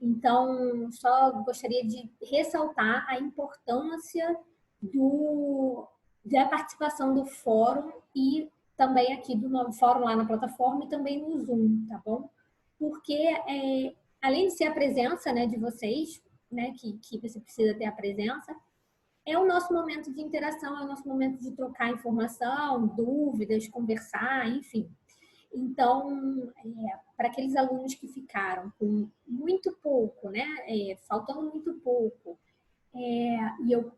Então, só gostaria de ressaltar a importância da participação do fórum e também aqui do fórum lá na plataforma e também no Zoom, tá bom? Porque, além de ser a presença, né, de vocês, né, que você precisa ter a presença, é o nosso momento de interação, é o nosso momento de trocar informação, dúvidas, conversar, enfim. Então, para aqueles alunos que ficaram com muito pouco, né, faltando muito pouco, e eu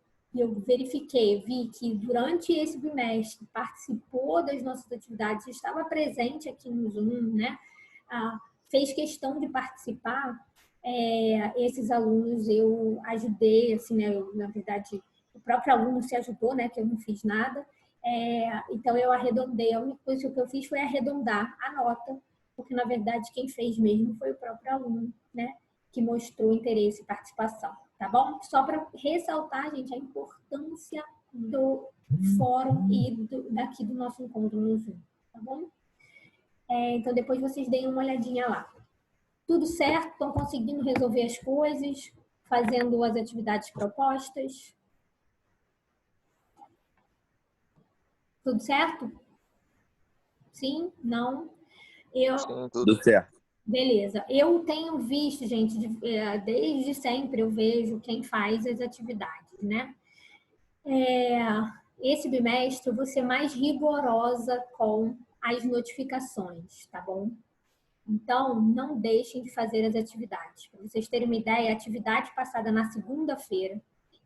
verifiquei, vi que durante esse bimestre participou das nossas atividades, estava presente aqui no Zoom, né, fez questão de participar, esses alunos eu ajudei, assim, né, na verdade, o próprio aluno se ajudou, né, que eu não fiz nada. Então, eu arredondei. A única coisa que eu fiz foi arredondar a nota, porque, na verdade, quem fez mesmo foi o próprio aluno, né, que mostrou interesse e participação, tá bom? Só para ressaltar, gente, a importância do fórum e daqui do nosso encontro no Zoom, tá bom? Então, depois vocês deem uma olhadinha lá. Tudo certo? Estão conseguindo resolver as coisas? Fazendo as atividades propostas? Tudo certo? Sim? Não? Sim, tudo certo. Beleza. Eu tenho visto, gente, desde sempre eu vejo quem faz as atividades, né? Esse bimestre eu vou ser mais rigorosa com as notificações, tá bom? Então, não deixem de fazer as atividades. Para vocês terem uma ideia, a atividade passada na segunda-feira,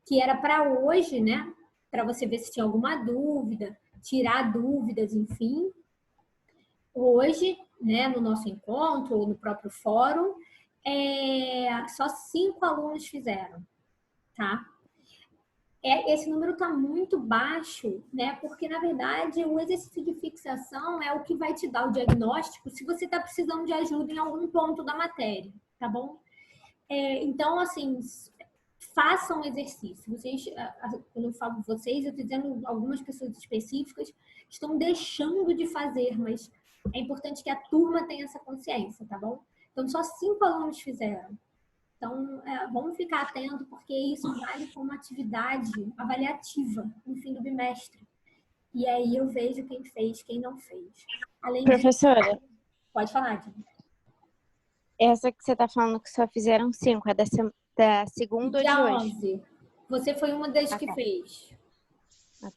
que era para hoje, né? Para você ver se tinha alguma dúvida, tirar dúvidas, enfim. Hoje, né, no nosso encontro ou no próprio fórum, só 5 alunos fizeram, tá? Esse número está muito baixo, né? Porque, na verdade, o exercício de fixação é o que vai te dar o diagnóstico se você está precisando de ajuda em algum ponto da matéria, tá bom? Então, assim, façam exercício. Vocês, quando eu falo vocês, eu estou dizendo algumas pessoas específicas que estão deixando de fazer, mas é importante que a turma tenha essa consciência, tá bom? Então, só 5 alunos fizeram. Então, vamos ficar atento, porque isso vale como atividade avaliativa no fim do bimestre. E aí eu vejo quem fez, quem não fez. Além Professora, disso, pode falar, Dina. Essa que você está falando que só fizeram 5, é da segunda ou de Dia hoje? 11. Você foi uma das que fez.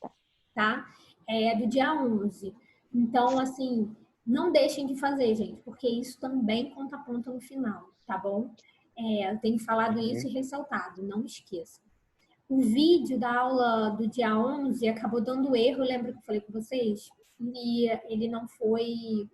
Tá. Tá? É do dia 11. Então, assim, não deixem de fazer, gente, porque isso também conta ponto no final, tá bom? Eu tenho falado isso e ressaltado, não esqueça. O vídeo da aula do dia 11 acabou dando erro, lembra que eu falei com vocês? E ele não foi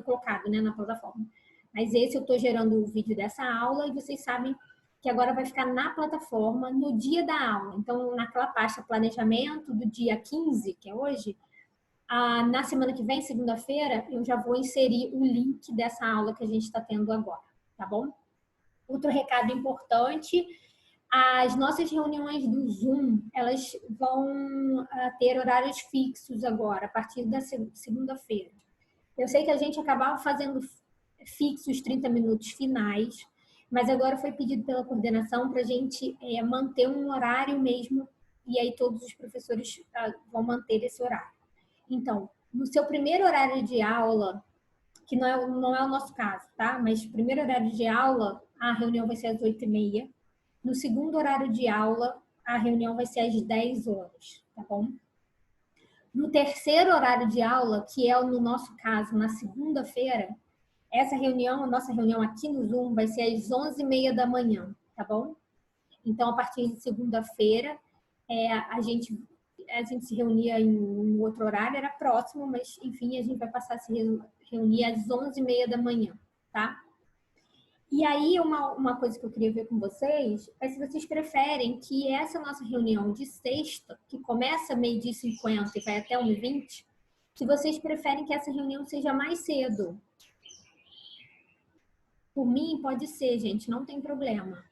colocado, né, na plataforma. Mas esse eu estou gerando o vídeo dessa aula e vocês sabem que agora vai ficar na plataforma no dia da aula. Então, naquela pasta planejamento do dia 15, que é hoje, na semana que vem, segunda-feira, eu já vou inserir o link dessa aula que a gente está tendo agora, tá bom? Outro recado importante, as nossas reuniões do Zoom, elas vão ter horários fixos agora, a partir da segunda-feira. Eu sei que a gente acabava fazendo fixos 30 minutos finais, mas agora foi pedido pela coordenação para a gente manter um horário mesmo, e aí todos os professores vão manter esse horário. Então, no seu primeiro horário de aula, que não é o nosso caso, tá? Mas primeiro horário de aula, a reunião vai ser às 8h30. No segundo horário de aula, a reunião vai ser às 10 horas, tá bom? No terceiro horário de aula, que é no nosso caso, na segunda-feira, essa reunião, a nossa reunião aqui no Zoom, vai ser às 11h30 da manhã, tá bom? Então, a partir de segunda-feira, a gente se reunia em um outro horário, era próximo, mas, enfim, a gente vai passar a se reunir às 11h30 da manhã, tá? E aí, uma coisa que eu queria ver com vocês é se vocês preferem que essa nossa reunião de sexta, que começa 12h50 e vai até 1h20, se vocês preferem que essa reunião seja mais cedo. Por mim, pode ser, gente, não tem problema.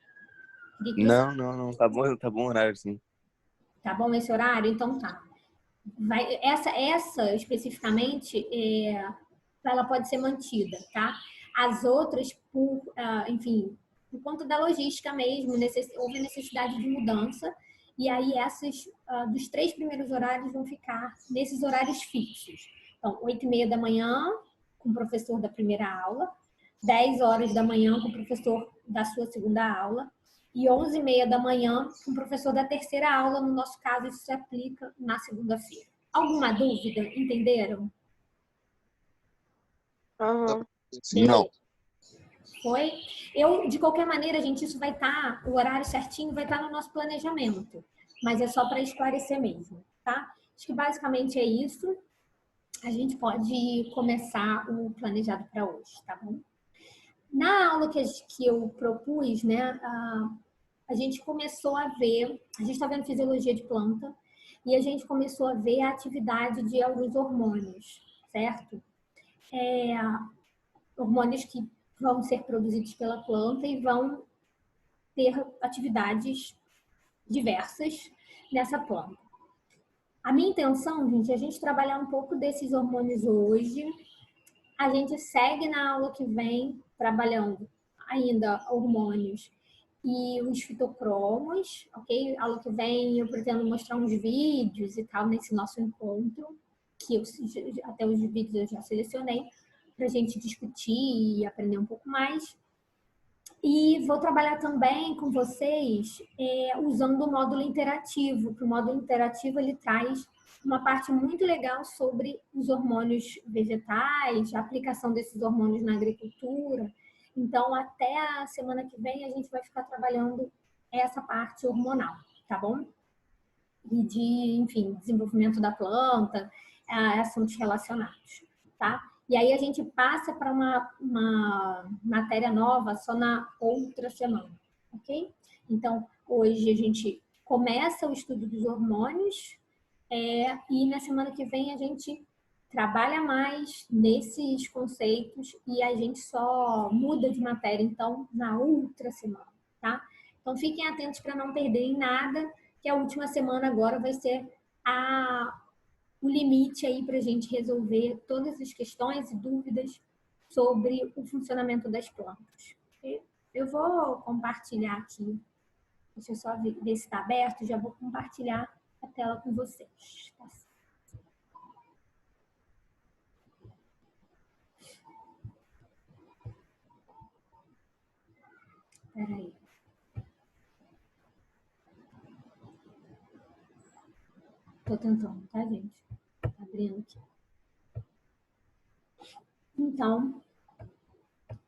Não, tá bom o horário, sim. Tá bom esse horário? Então tá. Essa especificamente, ela pode ser mantida, tá? As outras, enfim, por conta da logística mesmo, houve necessidade de mudança. E aí, dos 3 primeiros horários vão ficar nesses horários fixos. Então, 8h30 da manhã, com o professor da primeira aula, 10 horas da manhã, com o professor da sua segunda aula, e 11h30 da manhã, com o professor da terceira aula. No nosso caso, isso se aplica na segunda-feira. Alguma dúvida? Entenderam? Uhum. Não. Foi? De qualquer maneira, gente, isso vai estar, o horário certinho vai estar no nosso planejamento, mas é só para esclarecer mesmo, tá? Acho que basicamente é isso. A gente pode começar o planejado para hoje, tá bom? Na aula que eu propus, né, a gente começou a ver, a gente está vendo fisiologia de planta, e a gente começou a ver a atividade de alguns hormônios, certo? Hormônios que vão ser produzidos pela planta e vão ter atividades diversas nessa planta. A minha intenção, gente, é a gente trabalhar um pouco desses hormônios hoje. A gente segue na aula que vem trabalhando ainda hormônios e os fitocromos, ok? A aula que vem eu pretendo mostrar uns vídeos e tal nesse nosso encontro, que até os vídeos eu já selecionei, para a gente discutir e aprender um pouco mais. E vou trabalhar também com vocês usando o módulo interativo, que o módulo interativo ele traz uma parte muito legal sobre os hormônios vegetais, a aplicação desses hormônios na agricultura. Então, até a semana que vem, a gente vai ficar trabalhando essa parte hormonal, tá bom? E enfim, desenvolvimento da planta, assuntos relacionados, tá? E aí a gente passa para uma matéria nova só na outra semana, ok? Então, hoje a gente começa o estudo dos hormônios e na semana que vem a gente trabalha mais nesses conceitos e a gente só muda de matéria, então, na outra semana, tá? Então, fiquem atentos para não perderem nada, que a última semana agora vai ser o limite aí para a gente resolver todas as questões e dúvidas sobre o funcionamento das plantas. Eu vou compartilhar aqui, deixa eu só ver se está aberto, já vou compartilhar a tela com vocês. Tá? Espera aí. Estou tentando, tá, gente? Tá abrindo aqui. Então,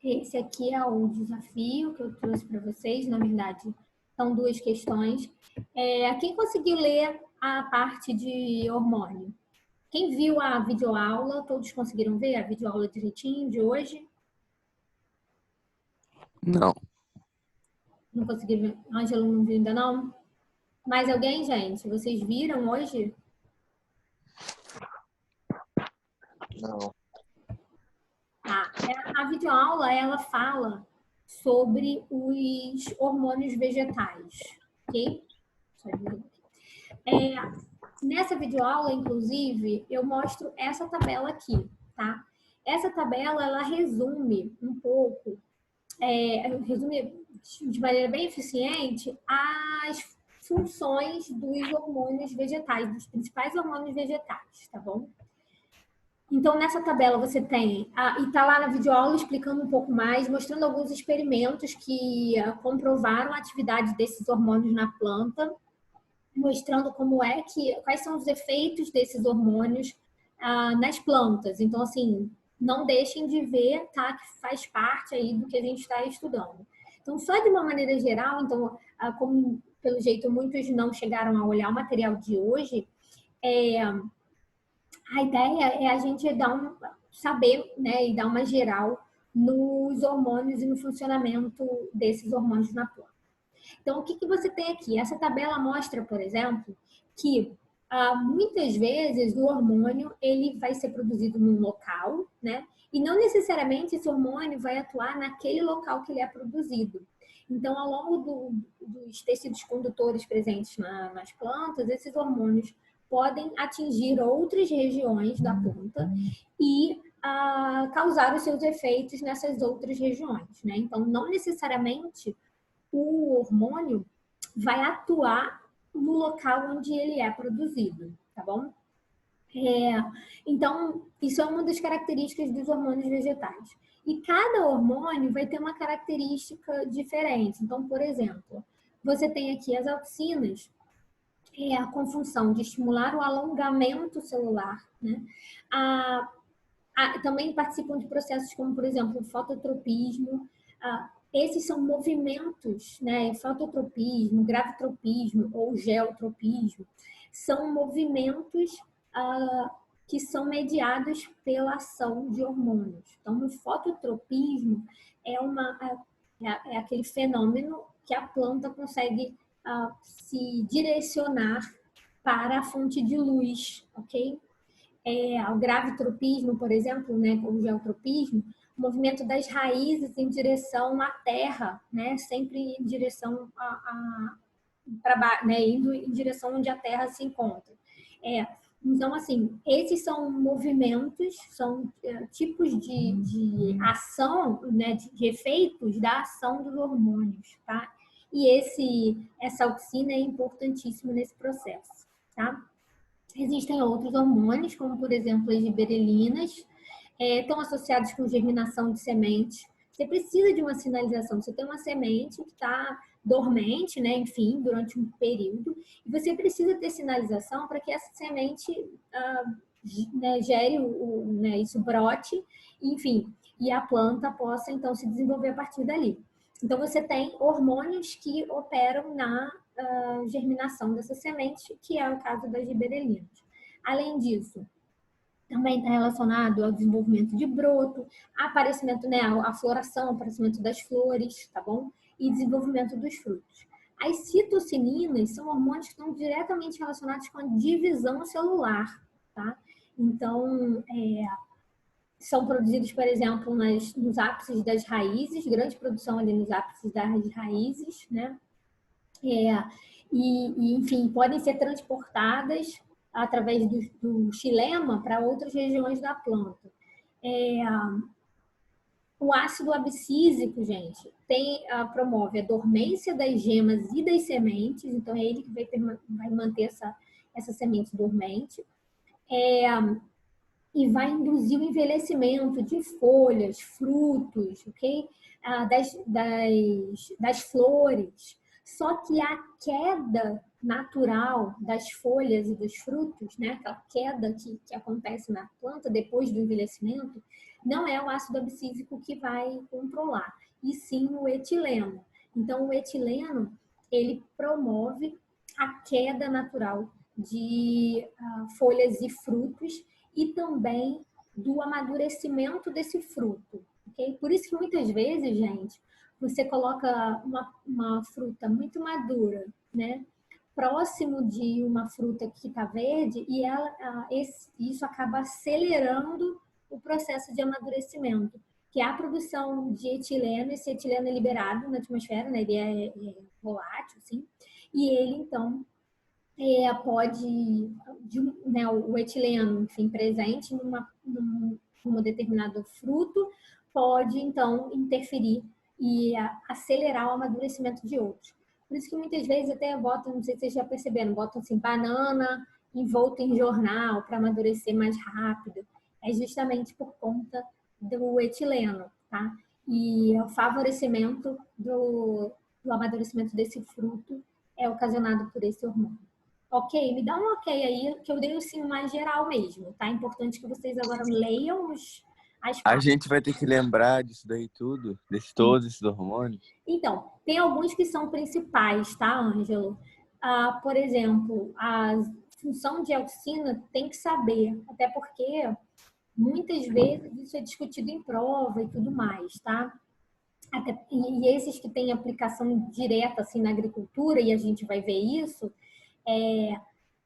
esse aqui é o desafio que eu trouxe para vocês. Na verdade, são 2 questões. Quem conseguiu ler a parte de hormônio? Quem viu a videoaula? Todos conseguiram ver a videoaula direitinho de hoje? Não. Não conseguiram ver? Ângelo não viu ainda não? Mais alguém, gente? Vocês viram hoje? Não. Tá. A videoaula, ela fala sobre os hormônios vegetais, ok? Nessa videoaula, inclusive, eu mostro essa tabela aqui, tá? Essa tabela, ela resume um pouco, resume de maneira bem eficiente as funções dos hormônios vegetais, dos principais hormônios vegetais, tá bom? Então, nessa tabela você tem, e está lá na videoaula explicando um pouco mais, mostrando alguns experimentos que comprovaram a atividade desses hormônios na planta, mostrando quais são os efeitos desses hormônios nas plantas. Então, assim, não deixem de ver, tá? Que faz parte aí do que a gente está estudando. Então, só de uma maneira geral, então, como pelo jeito muitos não chegaram a olhar o material de hoje, a ideia é a gente saber, né, e dar uma geral nos hormônios e no funcionamento desses hormônios na planta. Então, o que você tem aqui? Essa tabela mostra, por exemplo, que muitas vezes o hormônio ele vai ser produzido num local, né? E não necessariamente esse hormônio vai atuar naquele local que ele é produzido. Então, ao longo dos tecidos condutores presentes nas plantas, esses hormônios podem atingir outras regiões da planta e causar os seus efeitos nessas outras regiões, né? Então, não necessariamente o hormônio vai atuar no local onde ele é produzido, tá bom? Então, isso é uma das características dos hormônios vegetais. E cada hormônio vai ter uma característica diferente. Então, por exemplo, você tem aqui as auxinas, com função de estimular o alongamento celular, né? Também participam de processos como, por exemplo, o fototropismo. Esses são movimentos, né? Fototropismo, gravitropismo ou geotropismo, são movimentos que são mediados pela ação de hormônios. Então, o fototropismo é aquele fenômeno que a planta consegue se direcionar para a fonte de luz, ok? O gravitropismo, por exemplo, né, o geotropismo, o movimento das raízes em direção à terra, né, sempre em direção né, indo em direção onde a terra se encontra. Então, assim, esses são movimentos, são tipos de ação, né, de efeitos da ação dos hormônios, tá? E essa auxina é importantíssima nesse processo, tá? Existem outros hormônios, como por exemplo as giberelinas, estão associados com germinação de sementes. Você precisa de uma sinalização. Você tem uma semente que está dormente, né, enfim, durante um período, e você precisa ter sinalização para que essa semente né, gere né, isso brote, enfim, e a planta possa então se desenvolver a partir dali. Então você tem hormônios que operam na germinação dessa semente, que é o caso das giberelinas. Além disso, também está relacionado ao desenvolvimento de broto, aparecimento, né, a floração, aparecimento das flores, tá bom? E desenvolvimento dos frutos. As citocininas são hormônios que estão diretamente relacionados com a divisão celular, tá? Então, são produzidos, por exemplo, nos ápices das raízes, grande produção ali nos ápices das raízes, né? Enfim, podem ser transportadas através do xilema para outras regiões da planta. O ácido abscísico, gente, promove a dormência das gemas e das sementes, então é ele que vai manter essa semente dormente. E vai induzir o envelhecimento de folhas, frutos, ok? Das flores. Só que a queda natural das folhas e dos frutos, né? Aquela queda que acontece na planta depois do envelhecimento, não é o ácido abscísico que vai controlar, e sim o etileno. Então, o etileno, ele promove a queda natural de folhas e frutos e também do amadurecimento desse fruto, ok? Por isso que muitas vezes, gente, você coloca uma fruta muito madura, né? Próximo de uma fruta que está verde e isso acaba acelerando o processo de amadurecimento, que é a produção de etileno. Esse etileno é liberado na atmosfera, né? Ele é volátil, assim, e ele, então, pode, né, o etileno, enfim, presente num determinado fruto, pode, então, interferir e acelerar o amadurecimento de outros. Por isso que muitas vezes até botam, não sei se vocês já perceberam, botam assim, banana envolta em jornal para amadurecer mais rápido. É justamente por conta do etileno, tá? E o favorecimento do amadurecimento desse fruto é ocasionado por esse hormônio. Ok? Me dá um ok aí, que eu dei o sim mais geral mesmo, tá? É importante que vocês agora leiam as A partes. gente vai ter que lembrar disso daí tudo, todos esses hormônios. Então, tem alguns que são principais, tá, Ângelo? Por exemplo, a função de auxina tem que saber, até porque muitas vezes isso é discutido em prova e tudo mais, tá? E esses que têm aplicação direta assim na agricultura, e a gente vai ver isso,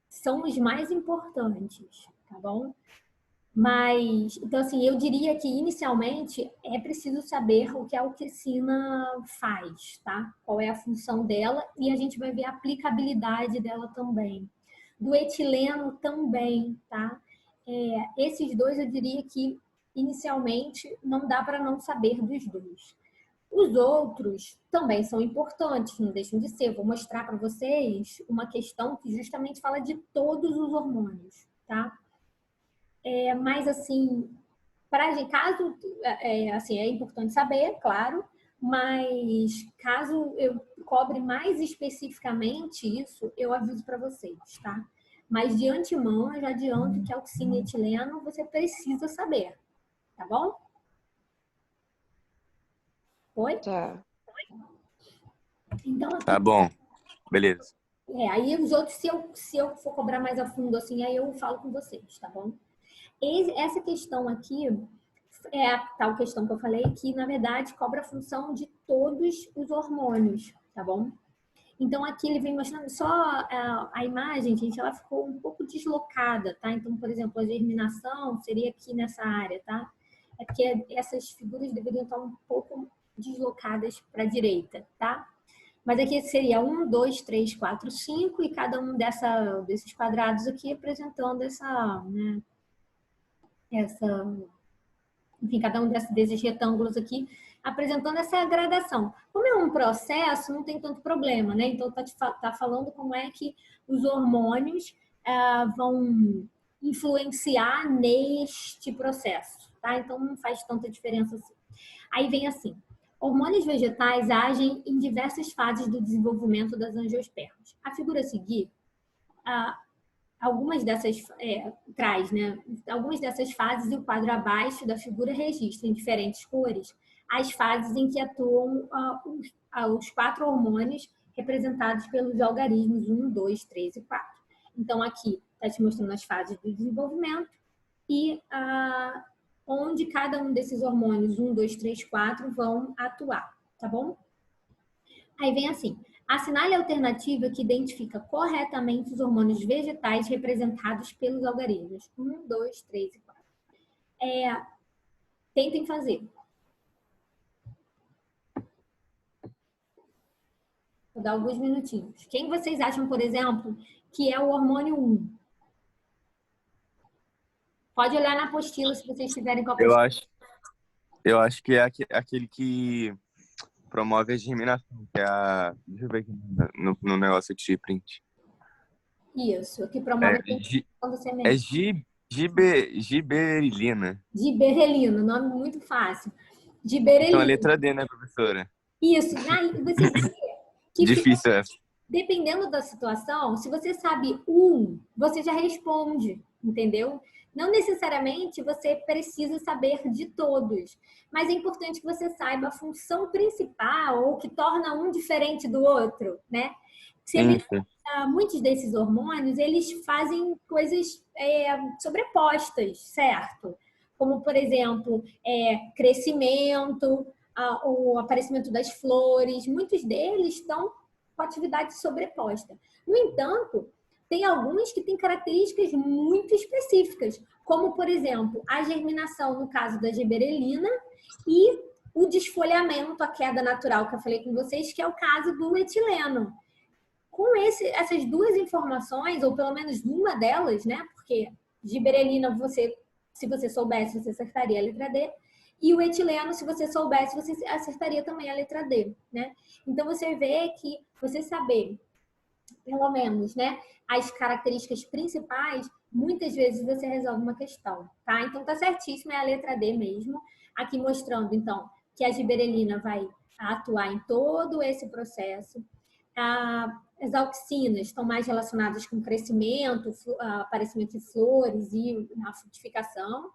são os mais importantes, tá bom? Mas, então assim, eu diria que inicialmente é preciso saber o que a auxina faz, tá? Qual é a função dela, e a gente vai ver a aplicabilidade dela também. Do etileno também, tá? Esses dois eu diria que inicialmente, não dá para não saber dos dois. Os outros também são importantes, não deixam de ser. Vou mostrar para vocês uma questão que justamente fala de todos os hormônios, tá? Mas, assim, caso, assim, é importante saber, claro, mas caso eu cobre mais especificamente isso, eu aviso para vocês, tá? Mas de antemão, eu já adianto que auxina e etileno você precisa saber, tá bom? Oi? Tá. Então, Tá bom. Beleza. aí os outros, se eu for cobrar mais a fundo, assim, aí eu falo com vocês, tá bom? Essa questão aqui é a tal questão que eu falei, que na verdade cobra a função de todos os hormônios, tá bom? Então aqui ele vem mostrando só a imagem, gente, ela ficou um pouco deslocada, tá? Então, por exemplo, a germinação seria aqui nessa área, tá? É porque essas figuras deveriam estar um pouco deslocadas para a direita, tá? Mas aqui seria 1, 2, 3, 4, 5 e cada um desses quadrados aqui apresentando né, enfim, cada um desses retângulos aqui apresentando essa gradação. Como é um processo, não tem tanto problema, né? Então, tá falando como é que os hormônios vão influenciar neste processo, tá? Então, não faz tanta diferença assim. Aí vem assim, hormônios vegetais agem em diversas fases do desenvolvimento das angiospermas. A figura a seguir, algumas dessas traz, né? Algumas dessas fases e o quadro abaixo da figura registra em diferentes cores as fases em que atuam os 4 hormônios representados pelos algarismos 1, 2, 3 e 4. Então aqui está te mostrando as fases do desenvolvimento e onde cada um desses hormônios 1, 2, 3, 4 vão atuar, tá bom? Aí vem assim, assinale a alternativa que identifica corretamente os hormônios vegetais representados pelos algarismos 1, 2, 3 e 4. Tentem fazer. Vou dar alguns minutinhos. Quem vocês acham, por exemplo, que é o hormônio 1? Pode olhar na apostila se vocês estiverem com a apostila. Eu acho que é aquele que promove a germinação, que é a... Deixa eu ver aqui no negócio de print. Isso, que promove a germinação da semente. Giberelina. Giberelina, nome muito fácil. Giberelina. Então, a letra D, né, professora? Isso. Aí você vê que Difícil essa. Dependendo da situação, se você sabe você já responde, entendeu? Não necessariamente você precisa saber de todos, mas é importante que você saiba a função principal ou que torna um diferente do outro, né? Muitos desses hormônios, eles fazem coisas sobrepostas, certo? Como, por exemplo, crescimento, o aparecimento das flores. Muitos deles estão com atividade sobreposta. No entanto, tem alguns que têm características muito específicas, como, por exemplo, a germinação, no caso da giberelina, e o desfolhamento, a queda natural que eu falei com vocês, que é o caso do etileno. Com essas duas informações, ou pelo menos uma delas, né? Porque giberelina, se você soubesse, você acertaria a letra D. E o etileno, se você soubesse, você acertaria também a letra D, né? Então, você vê que você saber, pelo menos, né, as características principais, muitas vezes você resolve uma questão, tá? Então, tá certíssimo, é a letra D mesmo. Aqui mostrando, então, que a giberelina vai atuar em todo esse processo. As auxinas estão mais relacionadas com crescimento, aparecimento de flores e a frutificação.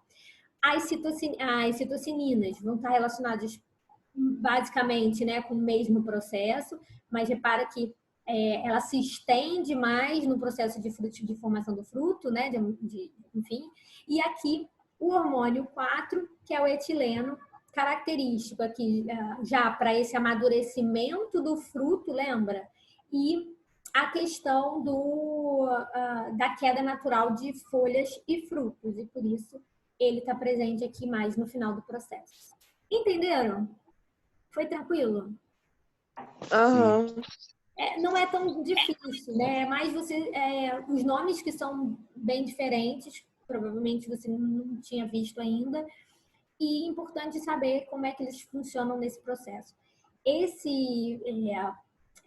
As citocininas vão estar relacionadas basicamente, né, com o mesmo processo, mas repara que ela se estende mais no processo de formação do fruto, né, enfim. E aqui o hormônio 4, que é o etileno, característico aqui já para esse amadurecimento do fruto, lembra? E a questão da queda natural de folhas e frutos, e por isso ele está presente aqui mais no final do processo. Entenderam? Foi tranquilo? Aham. Não é tão difícil, né? Mas os nomes que são bem diferentes, provavelmente você não tinha visto ainda, e importante saber como é que eles funcionam nesse processo.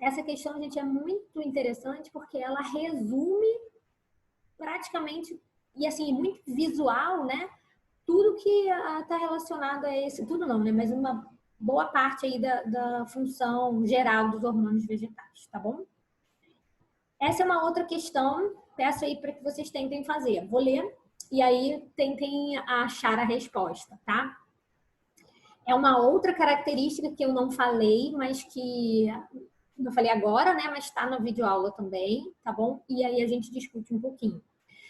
Essa questão, gente, é muito interessante porque ela resume praticamente, e assim, muito visual, né? Tudo que está relacionado a esse, tudo não, né? Mas uma boa parte aí da função geral dos hormônios vegetais, tá bom? Essa é uma outra questão, peço aí para que vocês tentem fazer. Vou ler e aí tentem achar a resposta, tá? É uma outra característica que eu não falei, mas que não falei agora, né? Mas está na videoaula também, tá bom? E aí a gente discute um pouquinho.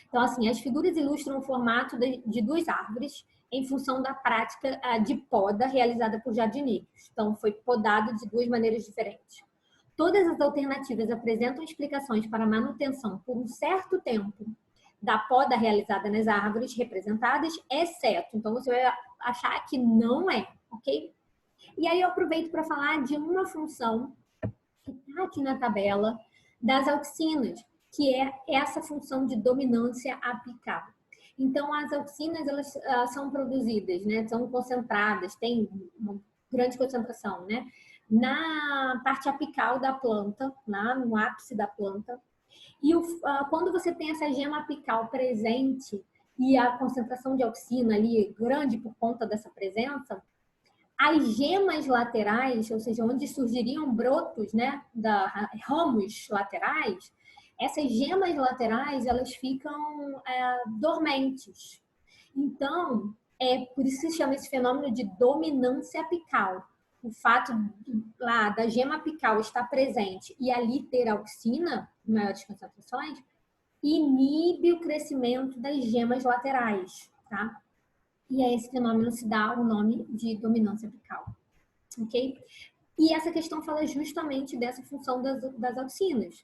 Então, assim, as figuras ilustram o formato de duas árvores em função da prática de poda realizada por jardineiros. Então, foi podado de duas maneiras diferentes. Todas as alternativas apresentam explicações para a manutenção por um certo tempo da poda realizada nas árvores representadas, exceto. Então, você vai achar que não é, ok? E aí eu aproveito para falar de uma função que está aqui na tabela das auxinas, que é essa função de dominância apical. Então, as auxinas, elas são produzidas, né? São concentradas, tem uma grande concentração, né? Na parte apical da planta, no ápice da planta. E quando você tem essa gema apical presente e a concentração de auxina ali grande por conta dessa presença, as gemas laterais, ou seja, onde surgiriam brotos, né, ramos laterais, essas gemas laterais, elas ficam dormentes. Então, por isso se chama esse fenômeno de dominância apical. O fato lá da gema apical estar presente e ali ter auxina, em maiores concentrações, inibe o crescimento das gemas laterais, tá? E a esse fenômeno se dá o nome de dominância apical, ok? E essa questão fala justamente dessa função das auxinas,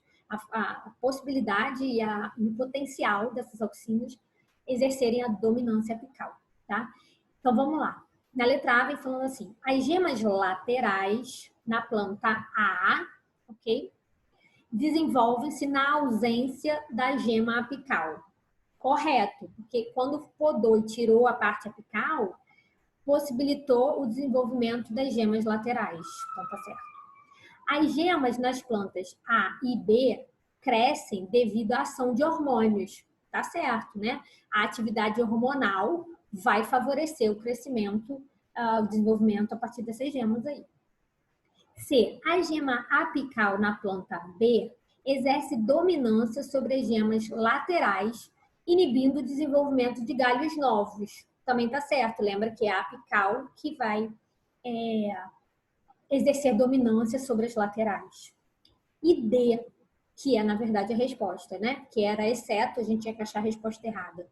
a possibilidade e o potencial dessas auxinas exercerem a dominância apical, tá? Então, vamos lá. Na letra A vem falando assim, as gemas laterais na planta A, ok? Desenvolvem-se na ausência da gema apical. Correto, porque quando podou e tirou a parte apical, possibilitou o desenvolvimento das gemas laterais. Então, tá certo. As gemas nas plantas A e B crescem devido à ação de hormônios. Tá certo, né? A atividade hormonal vai favorecer o crescimento, o desenvolvimento a partir dessas gemas aí. C. A gema apical na planta B exerce dominância sobre as gemas laterais, inibindo o desenvolvimento de galhos novos. Também tá certo, lembra que é a apical que vai exercer dominância sobre as laterais. E D, que é, na verdade, a resposta, né? Que era exceto, a gente tinha que achar a resposta errada.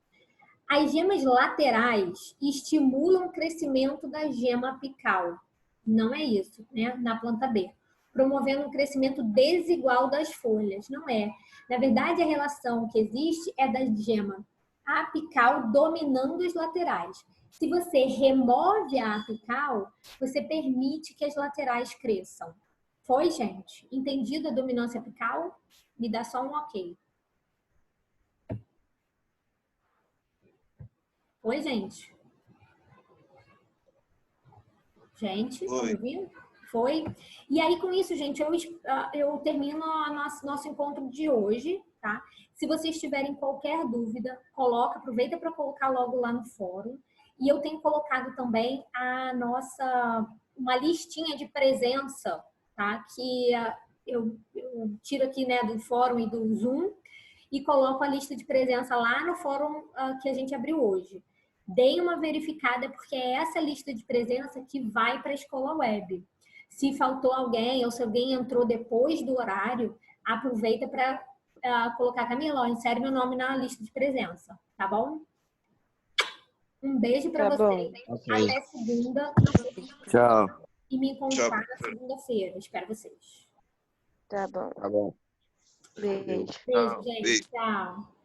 As gemas laterais estimulam o crescimento da gema apical. Não é isso, né? Na planta B. Promovendo um crescimento desigual das folhas. Não é. Na verdade, a relação que existe é da gema apical dominando as laterais. Se você remove a apical, você permite que as laterais cresçam. Foi, gente? Entendido a dominância apical? Me dá só um ok. Oi, gente? Gente, estão me ouvindo? Foi? E aí, com isso, gente, eu termino nosso encontro de hoje, tá? Se vocês tiverem qualquer dúvida, aproveita para colocar logo lá no fórum. E eu tenho colocado também uma listinha de presença, tá? Que eu tiro aqui, né, do fórum e do Zoom e coloco a lista de presença lá no fórum que a gente abriu hoje. Deem uma verificada, porque é essa lista de presença que vai para a escola web. Se faltou alguém ou se alguém entrou depois do horário, aproveita para colocar Camila, insere meu nome na lista de presença, tá bom? Um beijo para vocês. Okay. Até segunda. Tchau. E me encontrar na segunda-feira. Espero vocês. Tá bom. Tá bom. Beijo. Beijo, gente. Tchau.